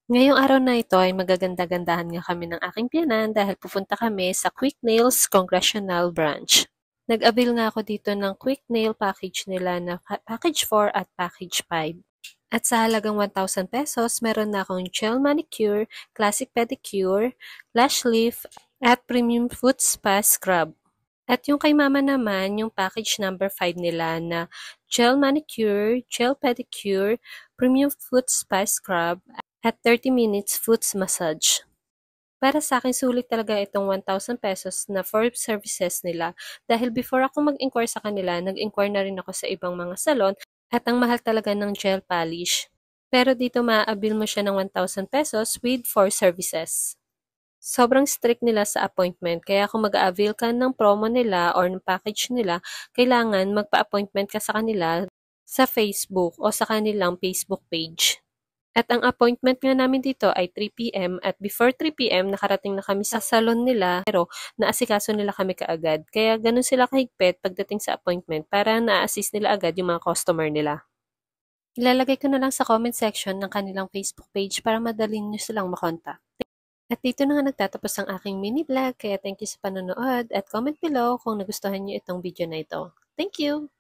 Ngayong araw na ito ay magaganda-gandahan nga kami ng aking biyenan dahil pupunta kami sa Quick Nails Congressional Branch. Nag-avail nga ako dito ng Quick Nail package nila na package 4 at package 5. At sa halagang 1,000 pesos, meron na akong gel manicure, classic pedicure, lash lift, at premium foot spa scrub. At yung kay mama naman, yung package number 5 nila na gel manicure, gel pedicure, premium foot spa scrub, at 30 minutes foot massage. Para sa akin, sulit talaga itong 1,000 pesos na for services nila dahil before ako mag-inquire sa kanila, nag-inquire na rin ako sa ibang mga salon at ang mahal talaga ng gel polish. Pero dito maa-avail mo siya ng 1,000 pesos with 4 services. Sobrang strict nila sa appointment, kaya kung mag-a-avail ka ng promo nila or ng package nila, kailangan magpa-appointment ka sa kanila sa Facebook o sa kanilang Facebook page. At ang appointment nga namin dito ay 3 p.m. at before 3 p.m. nakarating na kami sa salon nila pero naasikaso nila kami kaagad. Kaya ganun sila kahigpit pagdating sa appointment para na-assist nila agad yung mga customer nila. Ilalagay ko na lang sa comment section ng kanilang Facebook page para madali nyo silang makontak. At dito na nga nagtatapos ang aking mini vlog kaya thank you sa panonood at comment below kung nagustuhan nyo itong video na ito. Thank you!